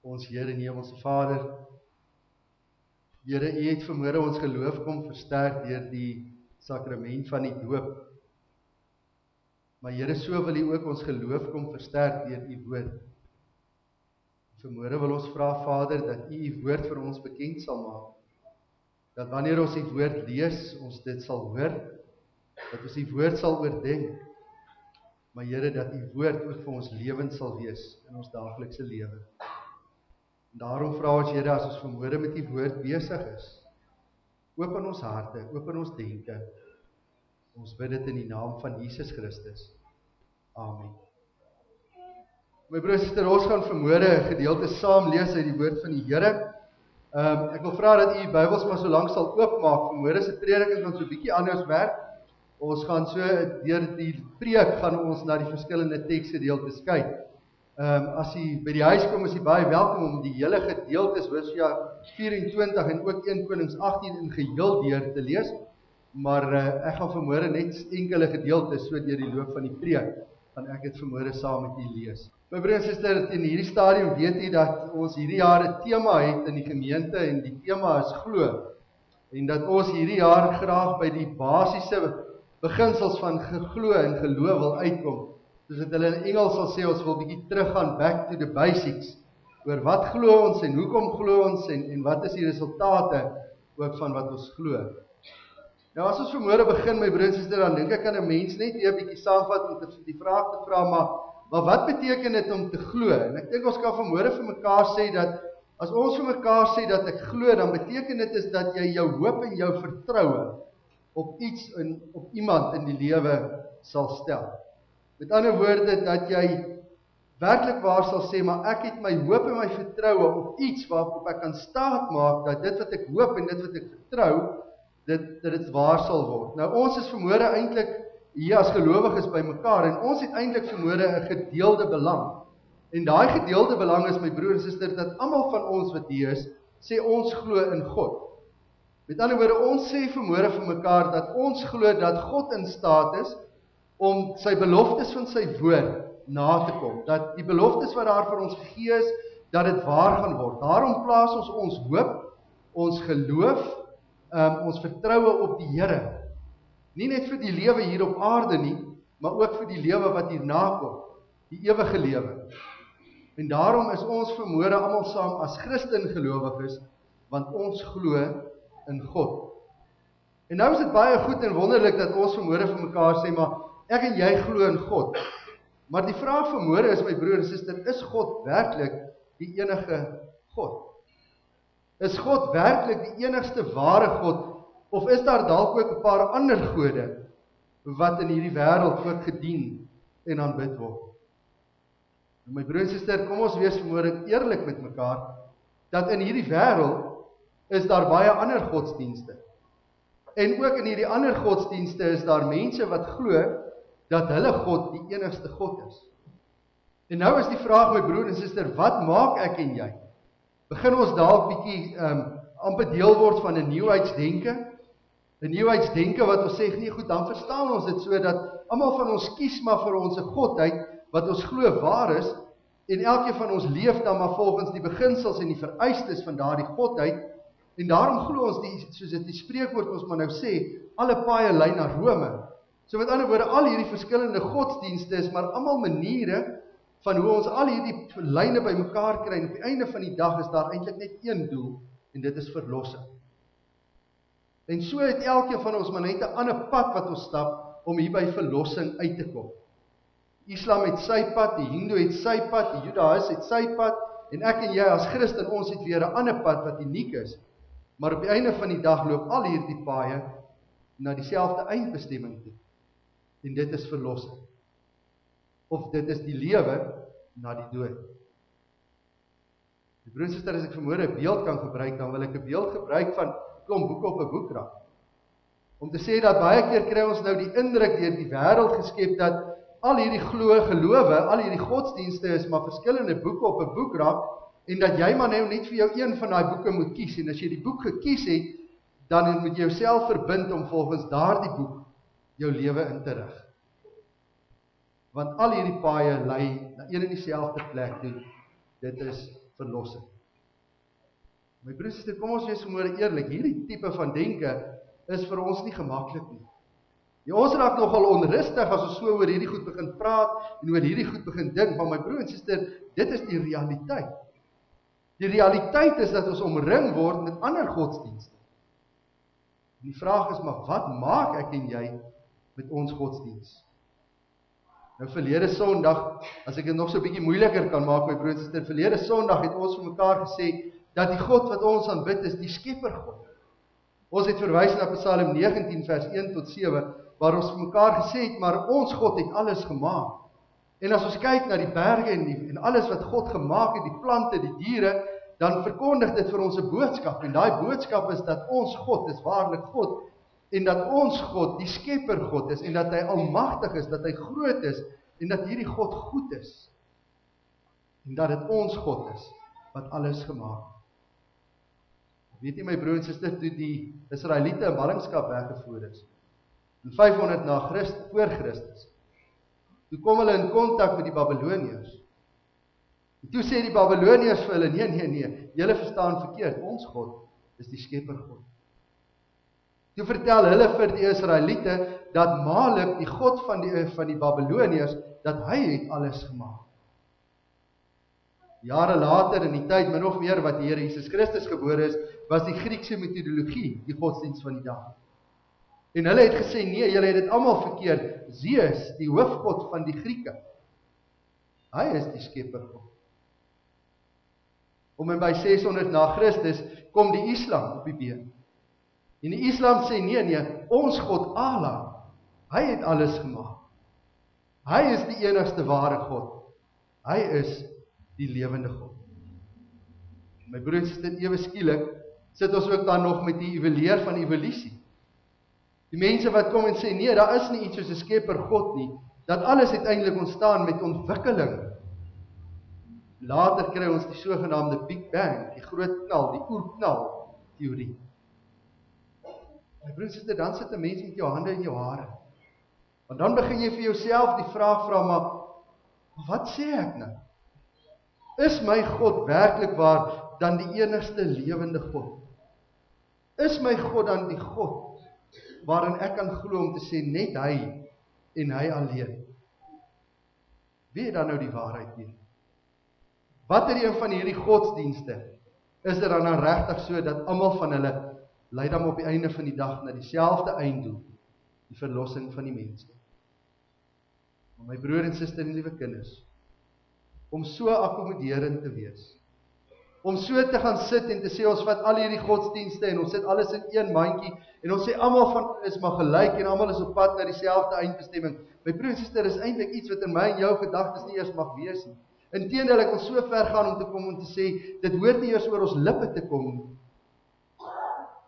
Ons Here en Hemelse Vader, Here, U het vanmôre ons geloof kom versterk deur die sakrament van die doop. Maar Here, so wil U ook ons geloof kom versterk deur U woord. Vanmôre wil ons vra, Vader, dat U U woord vir ons bekend sal maak. Dat wanneer ons die woord lees, ons dit sal hoor, dat ons die woord sal oordink. Maar Here, dat U woord ook vir ons lewend sal wees in ons daaglikse lewe. En daarom vra ons, Here, as ons vanmôre met die woord besig is, open ons harte, open ons denke. Ons bid dit in die naam van Jesus Christus. Amen. My broers en susters, ons gaan vanmôre 'n gedeelte saam lees uit die woord van die Here. Ek wil vra dat u Bybels maar so lank sal oopmaak. Vanmôre se prediking gaan so 'n bietjie anders werk. Ons gaan so deur die preek gaan ons na die verskillende teksgedeeltes kyk. As u by die huis kom, is u baie welkom om die hele gedeeltes, Hosea 24 en ook 1 Konings 18 in geheel deur te lees. Maar ek gaan vanmôre net enkele gedeeltes so deur die loop van die preek, gaan ek dit vanmôre saam met u lees. My broers en susters, in hierdie stadium weet u dat ons hierdie jaar 'n tema het in die gemeente en die tema is glo. En dat ons hierdie jaar graag by die basiese beginsels van geglo en geloof wil uitkom. Soos dit hulle in Engels sal sê, ons wil bietjie teruggaan back to the basics. Oor wat glo ons en hoekom glo ons en wat is die resultate ook van wat ons glo. Nou as ons vanmôre begin, my broers en susters, dan dink ek kan 'n mens net weer 'n bietjie saamvat om die vraag te vra, maar wat beteken dit om te glo? En ek dink ons kan vanmôre vir mekaar sê dat as ons vir mekaar sê dat ek glo, dan beteken dit is dat jy jou hoop en jou vertroue op iets op iemand in die lewe sal stel. Met ander woorde, dat jy werklik waar sal sê, maar ek het my hoop en my vertroue op iets waarop ek kan staat maak, dat dit wat ek hoop en dit wat ek vertrou, dat dit waar sal word. Nou ons is vanmôre eintlik hier as gelowiges by mekaar, en ons het eintlik vanmôre 'n gedeelde belang. En daai gedeelde belang is, my broer en suster, dat almal van ons wat hier is, sê ons glo in God. Met ander woorde, ons sê vanmôre vir mekaar dat ons glo dat God in staat is om sy beloftes van sy woord na te kom. Dat die beloftes wat daar vir ons gegee is, dat dit waar gaan word. Daarom plaas ons hoop, ons geloof, ons vertroue op die Here. Nie net vir die lewe hier op aarde nie, maar ook vir die lewe wat hierna kom, die ewige lewe. En daarom is ons vanmôre almal saam as Christen gelowiges, want ons glo in God. En nou is dit baie goed en wonderlik dat ons vanmôre vir mekaar sê, maar ek en jy glo in God. Maar die vraag vanmôre is, my broer en suster, is God werklik die enige God? Is God werklik die enigste ware God, of is daar dalk ook 'n paar ander gode wat in hierdie wêreld ook gedien en aanbid word? Nou my broer en suster, kom ons wees vanmôre eerlik met mekaar, dat in hierdie wêreld is daar baie ander godsdienste. En ook in hierdie ander godsdienste is daar mense wat glo dat hulle God die enigste God is. En nou is die vraag, my broer en suster, wat maak ek en jy? Begin ons dalk bietjie amper deel word van 'n nuwheidsdenke? 'n Nuwheidsdenke wat ons sê, nee goed, dan verstaan ons dit so dat almal van ons kies maar vir ons 'n godheid wat ons glo waar is, en elkeen van ons leef dan maar volgens die beginsels en die vereistes van daardie godheid, en daarom glo ons soos dit die spreekwoord ons maar nou sê, alle paaie lei na Rome. So met ander woorde, al hierdie verskillende godsdienste is maar almal maniere van hoe ons al hierdie lyne by mekaar kry, en op die einde van die dag is daar eintlik net een doel, en dit is verlossing. En so het elkeen van ons maar net 'n ander pad wat ons stap, om hier by verlossing uit te kom. Die Islam het sy pad, die Hindu het sy pad, die Judaïs het sy pad, en ek en jy as Christen, ons het weer 'n ander pad wat uniek is. Maar op die einde van die dag loop al hierdie paaie na dieselfde eindbestemming toe. En dit is verlossing. Of dit is die lewe na die dood. Die broer en suster, as ek vanmôre 'n beeld kan gebruik, dan wil ek 'n beeld gebruik van klomp boeke op 'n boekrak. Om te sê dat baie keer kry ons nou die indruk deur die wêreld geskep dat al hierdie gelowe, al hierdie godsdienste is maar verskillende boeke op 'n boekrak, en dat jy maar nou net vir jou een van daai boeke moet kies, en as jy die boek gekies het, dan moet jy jouself verbind om volgens daardie boek jou lewe in te rig. Want al hierdie paaie lei na een en dieselfde plek toe, dit is verlossing. My broers en susters, kom ons wees vanmôre eerlik, hierdie tipe van denke is vir ons nie gemaklik nie. Ja, ons raak nogal onrustig as ons so oor hierdie goed begin praat en oor hierdie goed begin dink, maar my broer en suster, dit is die realiteit. Die realiteit is dat ons omring word met ander godsdienste. En die vraag is, maar wat maak ek en jy met ons godsdienst? Nou verlede Sondag, as ek dit nog so 'n bietjie moeiliker kan maak, my broer en suster, verlede Sondag het ons vir mekaar gesê, dat die God wat ons aanbid is die Skeppergod. Ons het verwys na Psalm 19 vers 1 tot 7, waar ons vir mekaar gesê het, maar ons God het alles gemaak. En as ons kyk na die berge en alles wat God gemaak het, die plante, die diere, dan verkondig dit vir ons 'n boodskap. En daai boodskap is dat ons God is waarlik God, en dat ons God die Skeppergod is, en dat hy almagtig is, dat hy groot is, en dat hierdie God goed is. En dat dit ons God is, wat alles gemaak het. Weet jy my broer en suster, toe die Israeliete in ballingskap weggevoer is, in 500 voor Christus, toe kom hulle in kontak met die Babiloniërs. En toe sê die Babiloniërs vir hulle, nee, julle verstaan verkeerd, ons God is die Skeppergod. Toe vertel hulle vir die Israeliete, dat Malek, die God van die Babiloniërs, dat hy het alles gemaak. Jare later in die tyd, min of meer wat die Here Jesus Christus gebore is, was die Griekse metodologie, die godsdienst van die dag. En hulle het gesê, nee, julle het dit almal verkeerd. Zeus, die hoofgod van die Grieke, hy is die Skeppergod. Om en by 600 na Christus kom die Islam op die been. En die Islam sê, nee, ons God Allah, hy het alles gemaak. Hy is die enigste ware God. Hy is die lewende God. My broers en susters, ewe skielik sit ons ook dan nog met die evalueer van evolusie. Die mense wat kom en sê, nee, daar is nie iets soos 'n skepper God nie, dat alles uiteindelik ontstaan met ontwikkeling. Later kry ons die sogenaamde Big Bang, die groot knal, die oerknal teorie. My broer en susters, dan sit 'n mens met jou hande in jou hare. Want dan begin jy vir jouself die vraag vra, maar wat sê ek nou? Is my God werklik waar dan die enigste lewende God? Is my God dan die God waarin ek kan glo om te sê net hy en hy alleen? Wie het dan nou die waarheid hier? Watter een van hierdie godsdienste is er dan regtig so dat almal van hulle lei dan op die einde van die dag na dieselfde einddoel, die verlossing van die mense? Maar my broer en suster en liewe kinders, om so akkommoderend te wees, om so te gaan sit en te sê, ons vat al hierdie godsdienste en ons sit alles in een mandjie, en ons sê, almal van is maar gelyk, en almal is op pad na dieselfde eindbestemming. My broer en suster, is eintlik iets wat in my en jou gedagtes nie eers mag wees nie. Inteendeel, ek wil so ver gaan om te kom en te sê, dit hoort nie eers oor ons lippe te kom nie.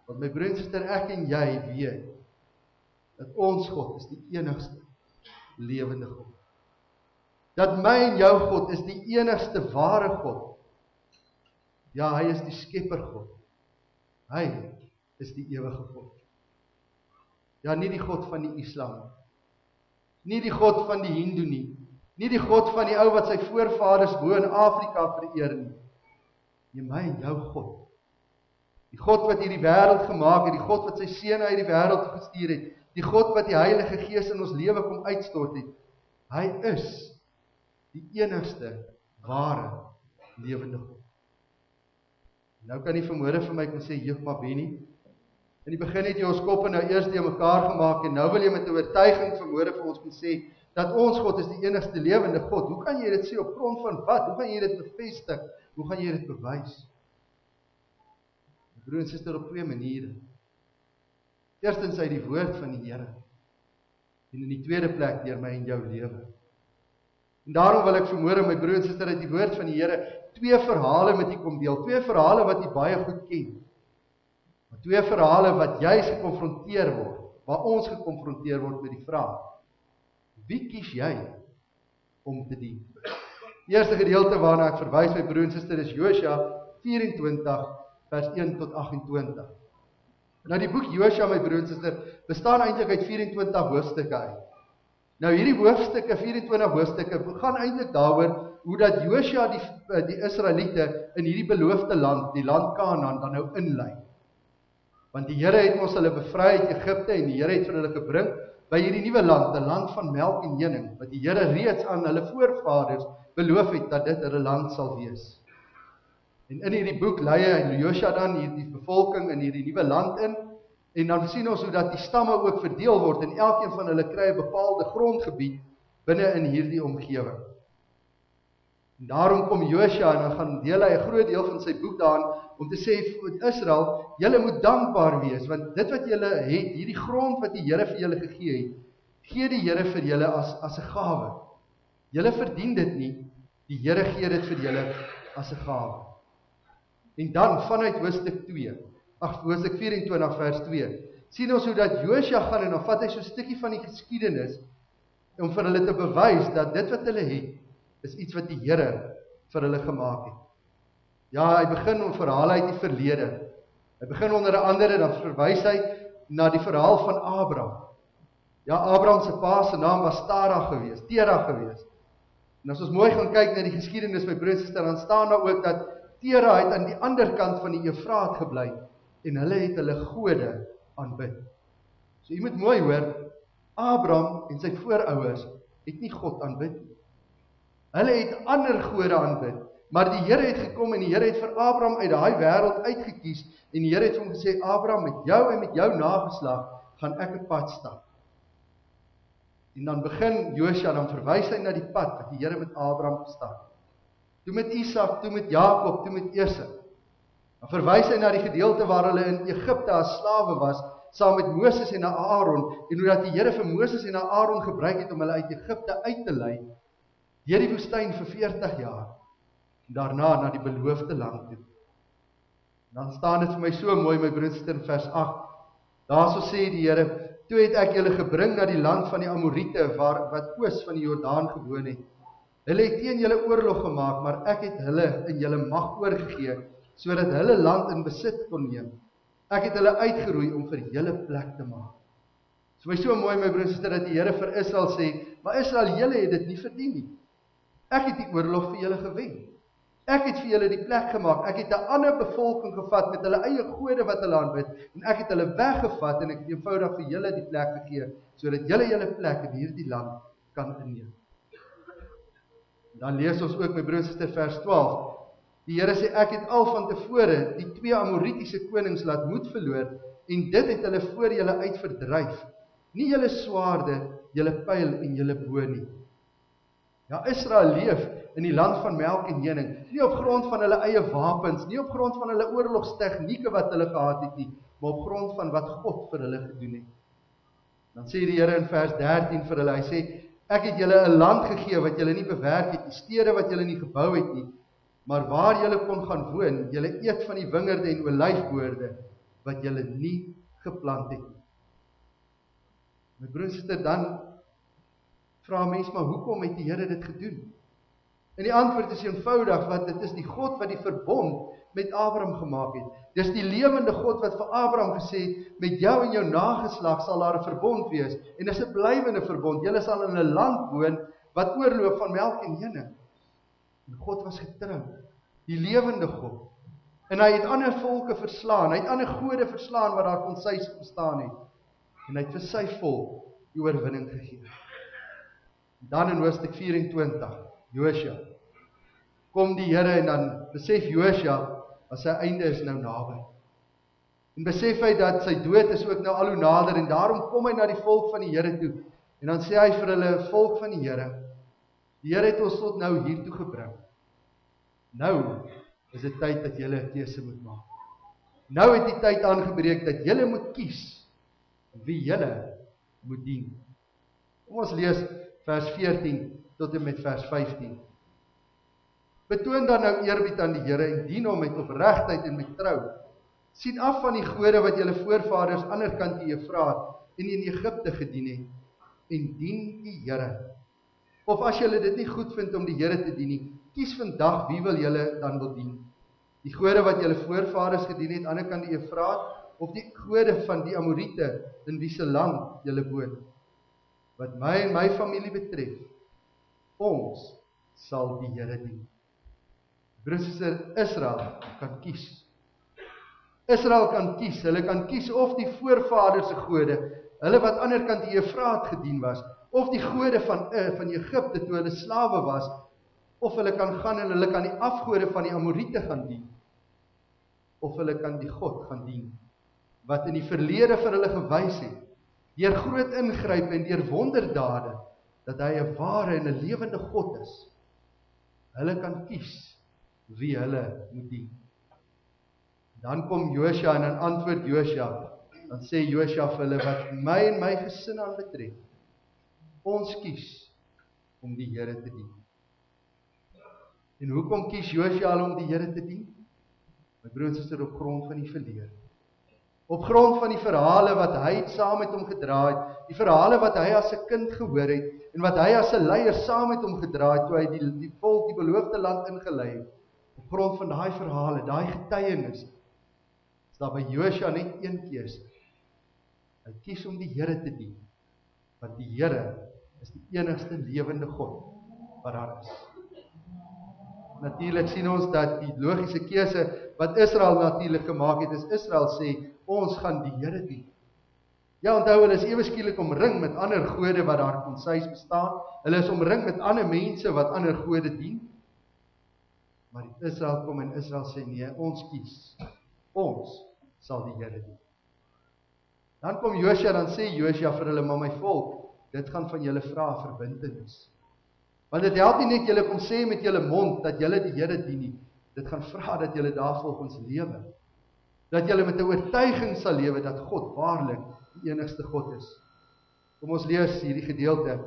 Want my broer en suster, ek en jy weet, dat ons God is die enigste lewende God. Dat my en jou God is die enigste ware God. Ja, hy is die Skeppergod. Hy is die ewige God. Ja, nie die God van die Islam nie die God van die Hindu nie die God van die ou wat sy voorvaders bo in Afrika vereer nie. Nee, my en jou God. Die God wat hierdie wêreld gemaak het, die God wat sy seun uit die wêreld gestuur het, die God wat die Heilige Gees in ons lewe kom uitstort het. Hy is die enigste ware lewende God. Nou kan jy vanmôre vir my kom sê, "Joh, maar Bennie, in die begin het jy ons koppe nou eers die mekaar gemaak en nou wil jy met 'n oortuiging vanmôre vir ons kom sê dat ons God is die enigste lewende God. Hoe kan jy dit sê op grond van wat? Hoe gaan jy dit bevestig? Hoe gaan jy dit bewys?" Broer en suster, op twee maniere. Eerstens uit die woord van die Here. En in die tweede plek deur my en jou lewe. En daarom wil ek vanmôre my broer en suster uit die woord van die Here twee verhale met u kom deel. Twee verhale wat u baie goed ken. Maar twee verhale wat juis gekonfronteer word, waar ons gekonfronteer word met die vraag: wie kies jy om te dien? Die eerste gedeelte waarna ek verwys my broer en suster is Josua 24 vers 1 tot 28. Nou die boek Josua my broer en suster bestaan eintlik uit 24 hoofstukke uit. Nou hierdie hoofstukke, 24 hoofstukke, gaan eintlik daaroor hoe dat Josua die Israeliete in hierdie beloofde land, die land Kanaan, dan nou inlei. Want die Here het ons hulle bevry uit Egipte en die Here het vir hulle gebring by hierdie nuwe land, 'n land van melk en honing, wat die Here reeds aan hulle voorvaders beloof het dat dit hulle land sal wees. En in hierdie boek lei Josua dan hierdie bevolking in hierdie nuwe land in, en dan sien ons hoe dat die stamme ook verdeel word en elkeen van hulle kry 'n bepaalde grondgebied binne in hierdie omgewing. En daarom kom Josua en dan gaan deel hy 'n groot deel van sy boek daarin om te sê vir Israel, julle moet dankbaar wees, want dit wat julle het, hierdie grond wat die Here vir julle gegee het, gee die Here vir julle as 'n gawe. Julle verdien dit nie, die Here gee dit vir julle as 'n gawe. En dan vanuit hoofstuk 24 vers 2, sien ons hoe dat Josua gaan en dan vat hy so 'n stukkie van die geskiedenis om vir hulle te bewys dat dit wat hulle het, is iets wat die Here vir hulle gemaak het. Ja, hy begin om verhale uit die verlede. Hy begin onder andere, dan verwys hy na die verhaal van Abraham. Ja, Abraham se pa se naam was Terah geweest. En as ons mooi gaan kyk na die geskiedenis, my broer en suster, dan staan daar ook dat Terah het aan die ander kant van die Eufraat gebly en hulle het hulle gode aanbid. So jy moet mooi hoor, Abraham en sy voorouers het nie God aanbid nie. Hulle het ander gode aanbid, maar die Here het gekom en die Here het vir Abraham uit daai wêreld uitgekies en die Here het vir hom gesê, Abraham, met jou en met jou nageslag gaan ek 'n pad stap. En dan begin Josua, dan verwys hy na die pad wat die Here met Abraham gestap het. Toe met Isak, toe met Jakob, toe met Esau. Dan verwys hy na die gedeelte waar hulle in Egipte as slawe was, saam met Moses en Aaron, en hoe dat die Here vir Moses en Aaron gebruik het om hulle uit Egipte uit te lei, deur die woestyn vir 40 jaar, en daarna na die beloofde land toe. Dan staan dit vir my so mooi, my broer en suster, in vers 8, daarso sê die Here, toe het ek julle gebring na die land van die Amoriete, wat oos van die Jordaan gewoon het. Hulle het teen julle oorlog gemaak, maar ek het hulle in julle mag oorgegee, sodat hulle land in besit kon neem. Ek het hulle uitgeroei om vir julle plek te maak. Dit is my so mooi, my broer en suster, dat die Here vir Israel sê, maar Israel, julle het dit nie verdien nie. Ek het die oorlog vir julle gewen. Ek het vir julle die plek gemaak. Ek het 'n ander bevolking gevat met hulle eie gode wat hulle aanbid, en ek het hulle weggevat en ek het eenvoudig vir julle die plek gegee, sodat julle plek in hierdie land kan inneem. Dan lees ons ook, my broer en suster, vers 12. Die Here sê, ek het al van tevore die 2 Amoritiese konings laat moed verloor, en dit het hulle voor julle uit verdryf. Nie julle swaarde, julle pyl en julle bo nie. Ja, Israel leef in die land van melk en honing, nie op grond van hulle eie wapens, nie op grond van hulle oorlogstegnieke wat hulle gehad het nie, maar op grond van wat God vir hulle gedoen het. Dan sê die Here in vers 13 vir hulle, hy sê, ek het julle 'n land gegee wat julle nie bewerk het, die stede wat julle nie gebou het nie, maar waar julle kon gaan woon, julle eet van die wingerde en olyfboorde wat julle nie geplant het nie. My broer en suster, dan vra mens, maar hoekom het die Here dit gedoen? En die antwoord is eenvoudig, want dit is die God wat die verbond met Abraham gemaak het. Dis die lewende God wat vir Abraham gesê het, met jou en jou nageslag sal daar 'n verbond wees, en dis 'n blywende verbond. Julle sal in 'n land woon wat oorloop van melk en honing. En God was getrou, die lewende God. En hy het ander volke verslaan, hy het ander gode verslaan wat daar kon sy bestaan het. En hy het vir sy volk die oorwinning gegee. Dan in hoofstuk 24, Josua, kom die Here en dan besef Josua, as sy einde is nou naby. En besef hy dat sy dood is ook nou al hoe nader, en daarom kom hy na die volk van die Here toe. En dan sê hy vir hulle, volk van die Here het ons tot nou hiertoe gebring. Nou is dit tyd dat julle 'n keuse moet maak. Nou het die tyd aangebreek dat julle moet kies wie julle moet dien. Kom ons lees vers 14 tot en met vers 15. Betoon dan nou eerbied aan die Here en dien hom met opregtheid en met trou. Sien af van die gode wat julle voorvaders aanderkant die Eufraat en in Egipte gedien het, en dien die Here. Of as julle dit nie goed vind om die Here te dien nie, kies vandag wie wil julle dan wil dien. Die gode wat julle voorvaders gedien het aanderkant die Eufraat, of die gode van die Amoriete in wie se land julle woon. Wat my en my familie betref, ons sal die Here dien. Broers en susters, Israel kan kies. Israel kan kies, hulle kan kies of die voorvaders se gode, hulle wat aan die ander kant die Eufraat gedien was, of die gode van Egipte toe hulle slawe was, of hulle kan gaan en hulle kan die afgode van die Amoriete gaan dien, of hulle kan die God gaan dien, wat in die verlede vir hulle gewys het, deur groot ingrype en deur wonderdade, dat hy 'n ware en 'n lewende God is. Hulle kan kies wie hulle moet dien. Dan kom Josua en dan antwoord Josua, dan sê Josua vir hulle, wat my en my gesin aanbetref, ons kies om die Here te dien. En hoekom kies Josua om die Here te dien? My broers en susters, op grond van die verlede. Op grond van die verhale wat hy saam met hom gedra het, die verhale wat hy as 'n kind gehoor het, en wat hy as 'n leier saam met hom gedra het, toe hy die volk die beloofde land ingelei het. Op grond van daai verhale, daai getuienisse, is daar by Josua net een keuse. Hy kies om die Here te dien, want die Here is die enigste lewende God wat daar is. Natuurlik sien ons dat die logiese keuse wat Israel natuurlik gemaak het, is Israel sê, ons gaan die Here dien. Ja, onthou, hulle is ewe skielik omring met ander gode wat daar konseis bestaan. Hulle is omring met ander mense wat ander gode dien. Maar Israel kom en Israel sê, nee, ons kies. Ons sal die Here dien. Dan kom Josua, dan sê Josua vir hulle, maar my volk, dit gaan van julle vra verbintenis. Want dit help nie net julle kom sê met julle mond dat julle die Here dien nie. Dit gaan vra dat julle daarvolgens lewe. Dat julle met 'n oortuiging sal lewe dat God waarlik die enigste God is. Kom ons lees hierdie gedeelte,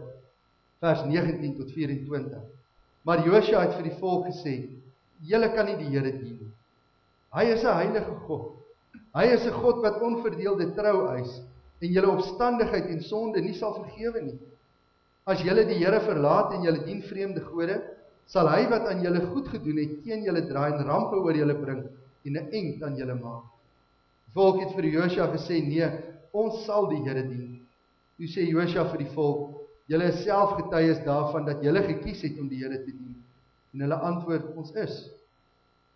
vers 19 tot 24. Maar Josua het vir die volk gesê, julle kan nie die Here dien nie. Hy is 'n heilige God. Hy is 'n God wat onverdeelde trou eis en julle opstandigheid en sonde nie sal vergewe nie. As julle die Here verlaat en julle dien vreemde gode, sal hy wat aan julle goed gedoen het teen julle draai en rampe oor julle bring en 'n end aan julle maak. Die volk het vir Josua gesê, nee, ons sal die Here dien. Toe sê Josua vir die volk, julle is self getuies daarvan dat julle gekies het om die Here te dien. En hulle antwoord, ons is.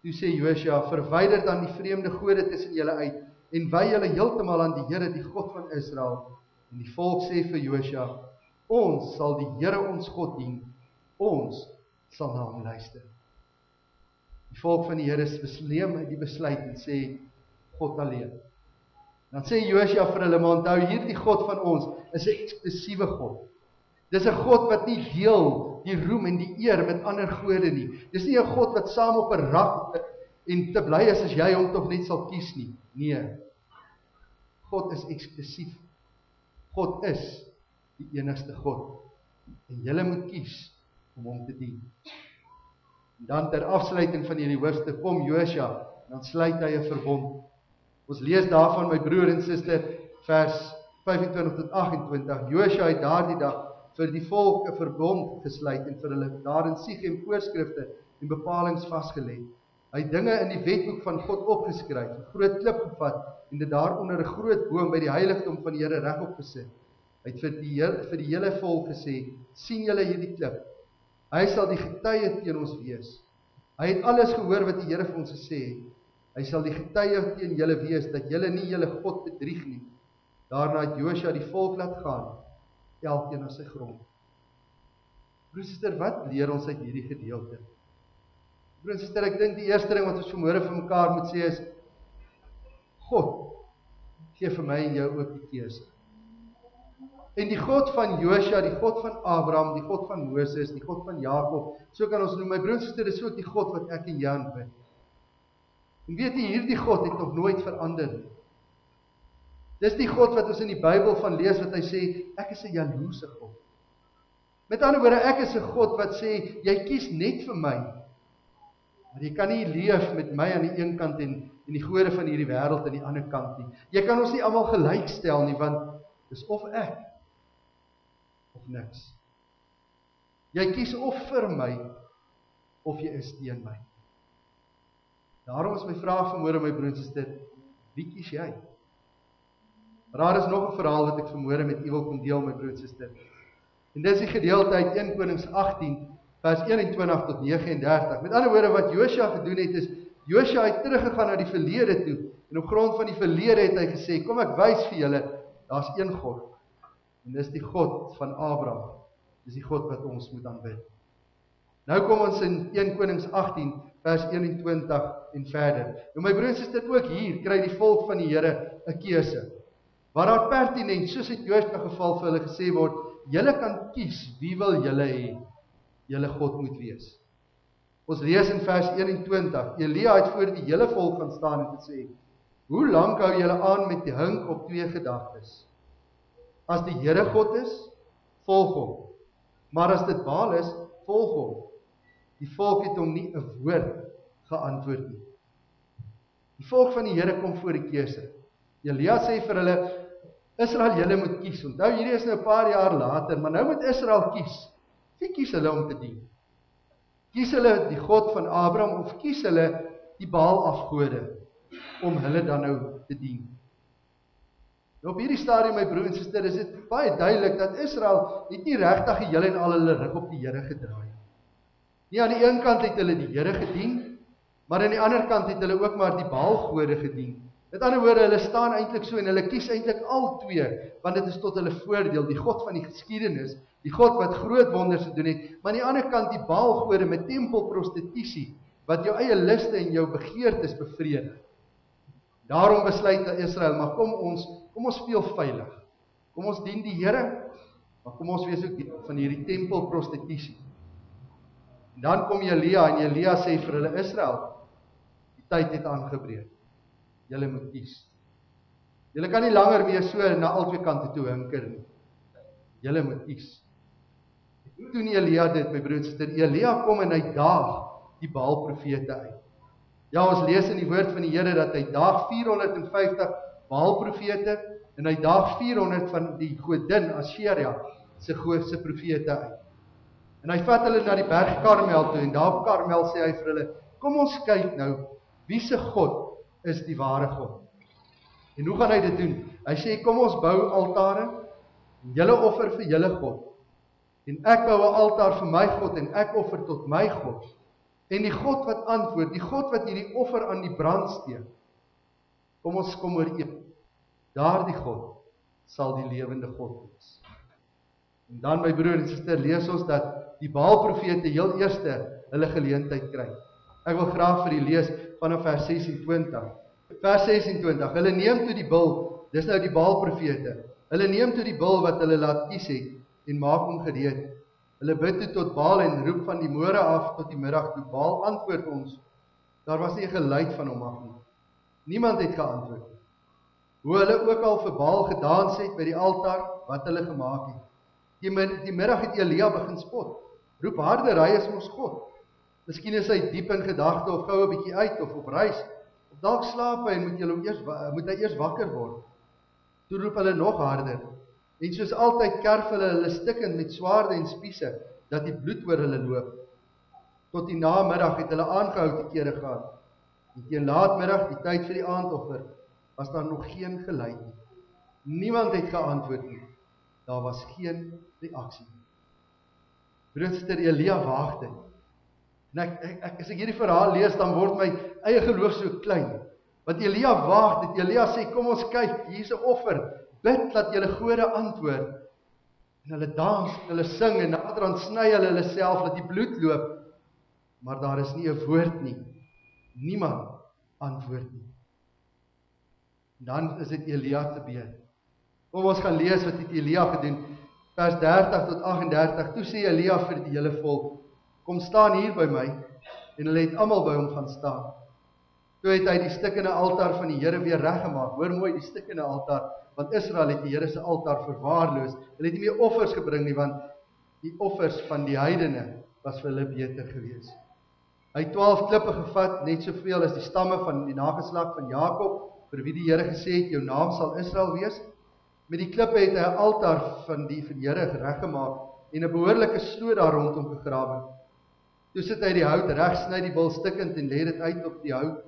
Toe sê Josua, verwyder dan die vreemde gode tussen julle uit en wy julle heeltemal aan die Here, die God van Israel. En die volk sê vir Josua, ons sal die Here ons God dien, ons sal na hom luister. Die volk van die Here neem uit die besluit en sê, God alleen. Dan sê Josua vir hulle, maar onthou, hierdie God van ons is 'n eksklusiewe God. Dis 'n God wat nie deel die roem en die eer met ander gode nie. Dis nie 'n God wat saam op 'n rak en te bly is as jy hom tog net sal kies nie. Nee. God is eksklusief. God is die enigste God. En julle moet kies om hom te dien. En dan ter afsluiting van hierdie hoofstuk kom Josua, dan sluit hy 'n verbond. Ons lees daarvan, my broer en suster, vers 25 tot 28. Josua het daardie dag vir die volk 'n verbond gesluit en vir hulle daarin Sichem voorskrifte en bepalings vasgelê. Hy het dinge in die wetboek van God opgeskryf, 'n groot klip gevat en dit daar onder 'n groot boom by die heiligdom van die Here regop gesit. Hy het vir die hele volk gesê, sien julle hierdie klip? Hy sal die getuie teen ons wees. Hy het alles gehoor wat die Here vir ons gesê het. Hy sal die getuie teen julle wees, dat julle nie julle God bedrieg nie. Daarna het Josua die volk laat gaan, elkeen aan sy grond. Broer, suster, wat leer ons uit hierdie gedeelte? Broer, suster, ek dink die eerste ding wat ons vanmôre vir mekaar moet sê is, God gee vir my en jou ook die keuse. En die God van Josua, die God van Abraham, die God van Moses, die God van Jakob, so kan ons noem, my broer en suster, is ook die God wat ek en jy aanbid. En weet jy, hierdie God het nog nooit verander nie. Dis die God wat ons in die Bybel van lees, wat hy sê, ek is 'n jaloerse God. Met ander woorde, ek is 'n God wat sê, jy kies net vir my, maar jy kan nie leef met my aan die een kant en die gode van hierdie wêreld aan die ander kant nie. Jy kan ons nie almal gelyk stel nie, want dis of ek, of niks. Jy kies of vir my, of jy is teen my. Daarom is my vraag vanmôre, my broer en suster, wie kies jy? Maar daar is nog 'n verhaal wat ek vanmôre met u wil kom deel, my broer en suster. En dis die gedeelte uit 1 Konings 18, vers 21 tot 39. Met ander woorde, wat Josua gedoen het, is, Josua het teruggegaan na die verlede toe, en op grond van die verlede het hy gesê, kom ek wys vir julle, daar's een God, en dis die God van Abraham, dis die God wat ons moet aanbid. Nou kom ons in 1 Konings 18, vers 21 en verder. Nou my broer en suster, ook hier kry die volk van die Here 'n keuse. Waar daar pertinent, soos in Josua geval vir hulle gesê word, julle kan kies wie wil julle hê, julle God moet wees. Ons lees in vers 21, Elia het voor die hele volk gaan staan en gesê, hoe lank hou julle aan met die hink op twee gedagtes? As die Here God is, volg hom. Maar as dit Baal is, volg hom. Die volk het hom nie 'n woord geantwoord nie. Die volk van die Here kom voor die keuse. Elia sê vir hulle, Israel, julle moet kies. Onthou, hierdie is nou 'n paar jaar later, maar nou moet Israel kies. Wie kies hulle om te dien? Kies hulle die God van Abraham of kies hulle die Baal afgode om hulle dan nou te dien? Op hierdie stadium, my broer en suster, is dit baie duidelik dat Israel het nie regtig geheel en al hulle rug op die Here gedraai. Nie aan die een kant het hulle die Here gedien, maar aan die ander kant het hulle ook maar die Baalgode gedien. Met ander woorde, hulle staan eintlik so en hulle kies eintlik al twee, want dit is tot hulle voordeel, die God van die geskiedenis, die God wat groot wonders gedoen het, maar aan die ander kant die Baalgode met tempelprostitusie, wat jou eie liste en jou begeertes bevredig. Daarom besluit Israel, maar kom ons speel veilig. Kom ons dien die Here, maar kom ons wees ook deel van hierdie tempelprostitusie. En dan kom Elia en Elia sê vir hulle, Israel, die tyd het aangebreek. Julle moet kies. Julle kan nie langer meer so na albei kante toe hinker nie. Julle moet kies. Toen Elia dit, my broer en suster, Elia kom en hy daag die Baalprofete uit. Ja, ons lees in die woord van die Here dat hy daag 450 Baalprofete en hy daag 400 van die godin Asherah se profete uit. En hy vat hulle na die berg Karmel toe en daar op Karmel sê hy vir hulle, kom ons kyk nou, wie se God is die ware God. En hoe gaan hy dit doen? Hy sê, kom ons bou altare, en julle offer vir julle God. En ek bou 'n altaar vir my God, en ek offer tot my God. En die God wat antwoord, die God wat hierdie offer aan die brand steek, kom ons kom ooreen. Daardie God sal die lewende God wees. En dan, my broer en suster, lees ons dat die Baalprofete heel eerste hulle geleentheid kry. Ek wil graag vir u lees vanaf vers 26. Vers 26, hulle neem toe die bil, dis nou die Baalprofete, hulle neem toe die bil wat hulle laat kies het, en maak hom gereed. Hulle bid toe tot Baal en roep van die môre af tot die middag toe. Baal antwoord ons, daar was nie 'n geluid van hom af nie. Niemand het geantwoord nie. Hoe hulle ook al vir Baal gedans het by die altaar, wat hulle gemaak het. Die middag het Elia begin spot. Roep harder, hy is ons God. Miskien is hy diep in gedagte of gou 'n bietjie uit of op reis. Of dalk slaap hy en moet hy eers wakker word. Toe roep hulle nog harder. En soos altyd kerf hulle stikkend met swaarde en spiese, dat die bloed oor hulle loop. Tot die namiddag het hulle aangehou te kere gaan. En teen laatmiddag, die tyd vir die aandoffer, was daar nog geen geluid nie. Niemand het geantwoord nie. Daar was geen reaksie nie. Broeder Elia waag dit. En as ek hierdie verhaal lees, dan word my eie geloof so klein. Want Elia waag dit. Elia sê, kom ons kyk, hier is 'n offer. Bid dat julle gode antwoord. En hulle dans, hulle sing en naderhand sny hulle self dat die bloed loop. Maar daar is nie 'n woord nie. Niemand antwoord nie. En dan is dit Elia se beurt. Kom ons gaan lees wat het Elia gedoen. Vers 30 tot 38. Toe sê Elia vir die hele volk, kom staan hier by my. En hulle het almal by hom gaan staan. Toe het hy die stikkende altaar van die Here weer reggemaak. Hoor mooi, die stikkende altaar, want Israel het die Here se altaar verwaarloos. Hulle het nie meer offers gebring nie, want die offers van die heidene was vir hulle beter gewees. Hy het 12 klippe gevat, net soveel as die stamme van die nageslag van Jakob, vir wie die Here gesê het, jou naam sal Israel wees. Met die klippe het hy 'n altaar van die Here reggemaak en 'n behoorlike sloot daar rondom gegrawe. Toe sit hy die hout reg, sny die bil stukkend en lê dit uit op die hout.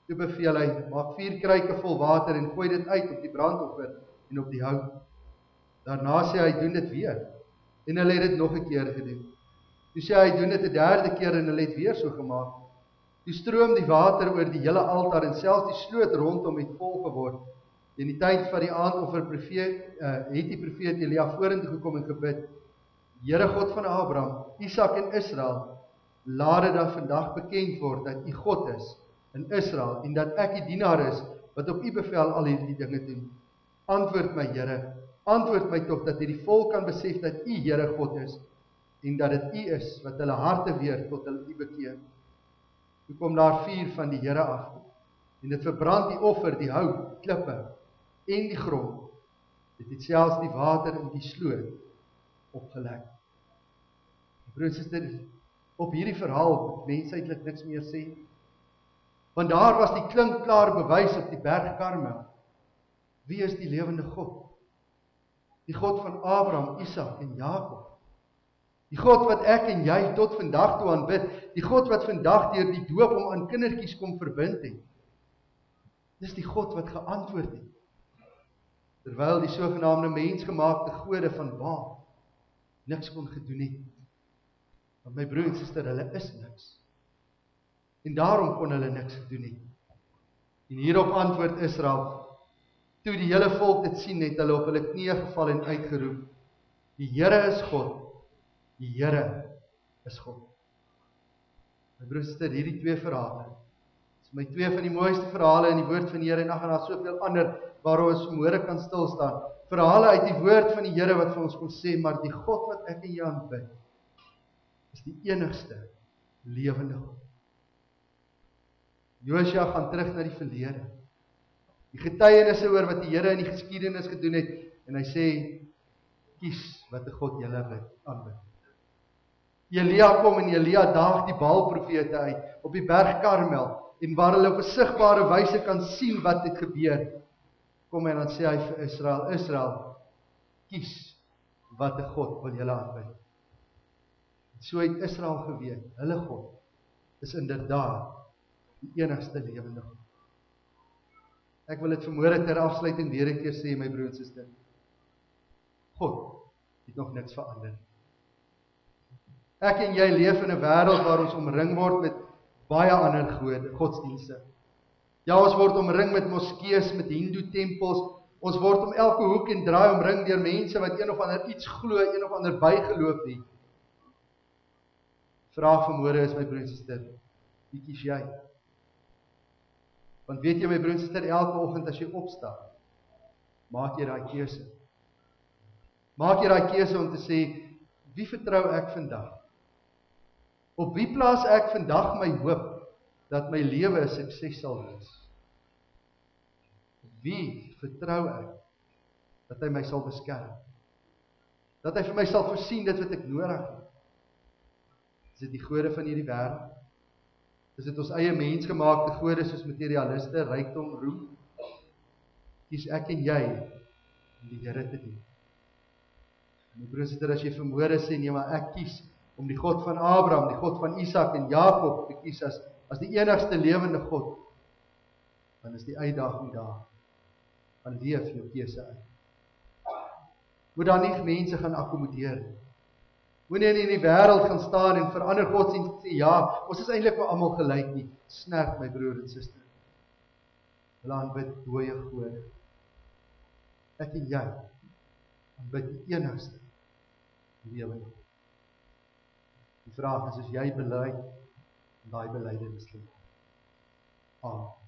Toe beveel hy, maak 4 kruike vol water en gooi dit uit op die brandoffer en op die hout. Daarna sê hy, doen dit weer. En hulle het dit nog 'n keer gedoen. Toe sê hy doen dit 'n derde keer en hulle het weer so gemaak. Toe stroom die water oor die hele altaar en selfs die sloot rondom het vol geword. In die tyd van die aandoffer het die profeet Elia vorentoe gekom en gebid: Here God van Abraham, Isak en Israel, laat dit dan vandag bekend word dat U God is in Israel en dat ek die dienaar is wat op U bevel al hierdie dinge doen. Antwoord my Here, antwoord my tog dat hierdie volk kan besef dat U Here God is en dat dit U is wat hulle harte weer tot hulle U bekeer. Toe kom daar vuur van die Here af en dit verbrand die offer, die hout, klippe en die grond. Dit het selfs die water in die sloot opgelek. Broer en suster, op hierdie verhaal mense eintlik niks meer sê. Want daar was die klinkklaar bewys op die berg Karmel. Wie is die lewende God? Die God van Abraham, Isak en Jakob. Die God wat ek en jy tot vandag toe aanbid. Die God wat vandag deur die doop hom aan kindertjies kom verbind het. Dis die God wat geantwoord het. Terwyl die sogenaamde mensgemaakte gode van Baal niks kon gedoen het. Want my broer en suster, hulle is niks. En daarom kon hulle niks gedoen het. En hierop antwoord Israel. Toe die hele volk dit sien, het hulle op hulle knieë geval en uitgeroep: Die Here is God. Die Here is God. My broer en suster, hierdie twee verhale is my twee van die mooiste verhale in die woord van die Here, en dan gaan daar soveel ander waaroor ons vanmôre kan stil staan. Verhale uit die woord van die Here wat vir ons kon sê, maar die God wat ek en jy aanbid, is die enigste lewende God. Josua gaan terug na die verlede. Die getuienisse oor wat die Here in die geskiedenis gedoen het, en hy sê, kies wat 'n God julle aanbid. Elia kom en Elia daag die Baal-profete uit op die berg Karmel, en waar hulle op 'n sigbare wyse kan sien wat het gebeur, kom hy en dan sê hy vir Israel, Israel, kies wat 'n God wil julle aanbid. So het Israel geweet, hulle God is inderdaad die enigste lewende God. Ek wil dit vanmôre ter afsluiting weer 'n keer sê, my broer en suster. God het nog niks verander. Ek en jy leef in 'n wêreld waar ons omring word met baie ander godsdienste. Ja, ons word omring met moskeeë, met hindoe tempels. Ons word om elke hoek en draai omring deur mense wat een of ander iets glo, een of ander bygeloof het. Vraag vanmôre is, my broer en suster, wie kies jy? Want weet jy, my broer en suster, elke oggend as jy opstaan, maak jy daai keuse. Maak jy daai keuse om te sê, wie vertrou ek vandag? Op wie plaas ek vandag my hoop dat my lewe 'n sukses sal wees? Op wie vertrou ek dat hy my sal beskerm? Dat hy vir my sal voorsien dit wat ek nodig het? Is dit die gode van hierdie wêreld? Is dit ons eie mensgemaakte gode soos materialiste, rykdom, roem? Kies ek en jy om die Here te dien. My broer en suster, as jy vanmôre sê, nee, maar ek kies om die God van Abraham, die God van Isak en Jakob te kies as die enigste lewende God, dan is die uitdaging daar. Gaan leef jou keuse uit. Moet dan nie mense gaan akkommodeer. Moenie in die wêreld gaan staan en vir ander godsdienste sê, ja, ons is eintlik maar almal gelyk nie. Snerp my broer en suster. Hulle aanbid dooie gode. Ek en jy aanbid die enigste lewende God. Die vraag is jy bely daai belydenis? Amen.